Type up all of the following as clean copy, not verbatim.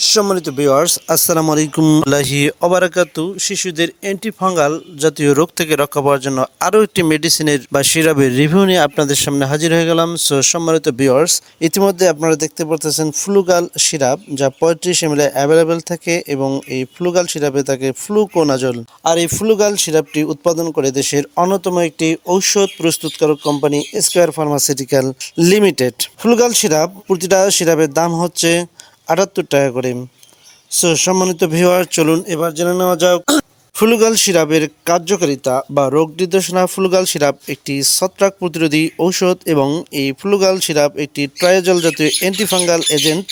সম্মানিত ভিউয়ার্স, আসসালামু আলাইকুম ওয়ারাহমাতুল্লাহি ওয়া বারাকাতু। শিশুদের অ্যান্টিফাঙ্গাল জাতীয় রোগ থেকে রক্ষা পাওয়ার জন্য আরও একটি মেডিসিনের বা সিরাপের রিভিউ নিয়ে আপনাদের সামনে হাজির হয়ে গেলাম। সো সম্মানিত ভিউয়ার্স, ইতিমধ্যে আপনারা দেখতে পারতেছেন ফ্লুগাল সিরাপ, যা 35 ml অ্যাভেলেবেল থাকে এবং এই ফ্লুগাল সিরাপে থাকে ফ্লুকোনাজল। আর এই ফ্লুগাল সিরাপটি উৎপাদন করে দেশের অন্যতম একটি ঔষধ প্রস্তুতকারক company square pharmaceutical limited. Flugal syrup, প্রতিটা সিরাপের দাম হচ্ছে 78 টাকা করে। সো সম্মানিত ভিউয়ার, চলুন এবার জেনে নেওয়া যাক ফ্লুগাল সিরাপের কার্যকারিতা বা রোগ নির্দেশনা। ফ্লুগাল সিরাপ একটি ছত্রাক প্রতিরোধী ঔষধ এবং এই ফ্লুগাল সিরাপ একটি ট্রায়োজল জাতীয় অ্যান্টিফাঙ্গাল এজেন্ট।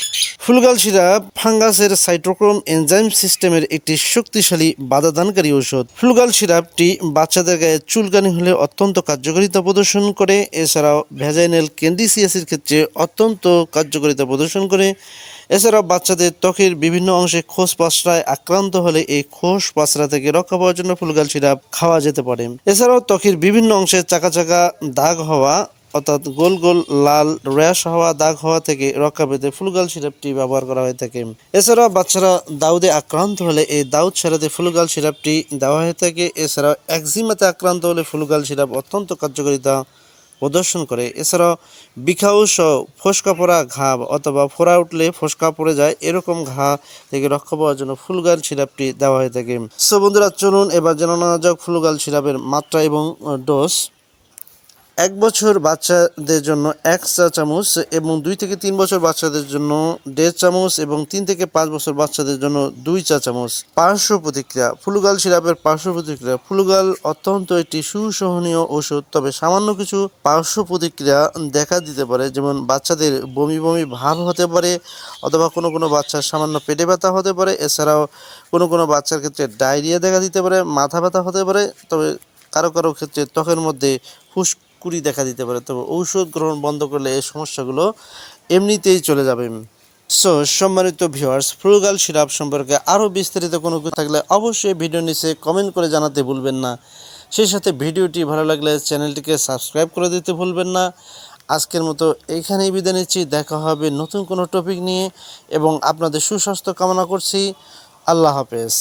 ফ্লুগাল সিরাপ ফাঙ্গাসের সাইটোক্রোম এনজাইম সিস্টেমের একটি শক্তিশালী বাধাদানকারী ঔষধ। ফ্লুগাল সিরাপটি বাচ্চাদের গায়ে চুলকানি হলে অত্যন্ত কার্যকারিতা প্রদর্শন করে। এছাড়াও ভ্যাজাইনাল ক্যান্ডিসিয়াসের ক্ষেত্রে অত্যন্ত কার্যকারিতা প্রদর্শন করে। এছাড়াও বাচ্চাদের ত্বকের বিভিন্ন অংশে খোস পাসরায় আক্রান্ত হলে এই খোস পাসরা থেকে রক্ষা পাওয়ার জন্য ফ্লুগাল সিরাপ খাওয়া যেতে পারে। এছাড়াও ত্বকের বিভিন্ন অংশে চাকা চাকা দাগ হওয়া, অর্থাৎ গোল গোল লাল র্যাশ হওয়া, দাগ হওয়া থেকে রক্ষা পেতে ফ্লুগাল সিরাপটি ব্যবহার করা হয়ে থাকে। এছাড়াও বাচ্চারা দাউদে আক্রান্ত হলে এই দাউদ সারাতে ফ্লুগাল সিরাপটি দেওয়া হয়ে থাকে। এছাড়াও একজিমাতে আক্রান্ত হলে ফ্লুগাল সিরাপ অত্যন্ত কার্যকারিতা প্রদর্শন করে। এছাড়াও বিখাউ সহ ফোসকা পড়া ঘা অথবা ফোড়া উঠলে ফোসকা পড়ে যায়, এরকম ঘা থেকে রক্ষা পাওয়ার জন্য ফ্লুগাল সিরাপটি দেওয়া হয়ে থাকে। সো বন্ধুরা, চলুন এবার জানানো যাক ফ্লুগাল সিরাপের মাত্রা এবং ডোজ। 1 বছর বাচ্চাদের জন্য 1 চা চামচ এবং 2 থেকে 3 বছর বাচ্চাদের জন্য 1.5 চামচ এবং 3 থেকে 5 বছর বাচ্চাদের জন্য 2 চা চামচ। পার্শ্ব প্রতিক্রিয়া। ফ্লুগাল সিরাপের পার্শ্ব প্রতিক্রিয়া। ফ্লুগাল অত্যন্ত একটি সুসহনীয় ওষুধ, তবে সামান্য কিছু পার্শ্ব প্রতিক্রিয়া দেখা দিতে পারে, যেমন বাচ্চাদের বমি বমি ভাব হতে পারে অথবা কোনো কোনো বাচ্চার সামান্য পেটে ব্যথা হতে পারে। এছাড়াও কোনো কোনো বাচ্চার ক্ষেত্রে ডায়রিয়া দেখা দিতে পারে, মাথা ব্যথা হতে পারে, তবে কারো কারো ক্ষেত্রে ত্বকের মধ্যে ফুসকুড়ি দেখা দিতে পারে। তবে ঔষধ গ্রহণ বন্ধ করলে এই সমস্যাগুলো এমনিতেই চলে যাবে। সো সম্মানিত ভিউয়ার্স, ফ্লুগাল সিরাপ সম্পর্কে আরও বিস্তারিত কোনো কিছু থাকলে অবশ্যই ভিডিও নিচে কমেন্ট করে জানাতে ভুলবেন না। সেই সাথে ভিডিওটি ভালো লাগলে চ্যানেলটিকে সাবস্ক্রাইব করে দিতে ভুলবেন না। আজকের মতো এইখানেই বিদায় নিচ্ছি। দেখা হবে নতুন কোনো টপিক নিয়ে এবং আপনাদের সুস্বাস্থ্য কামনা করছি। আল্লাহ হাফেজ।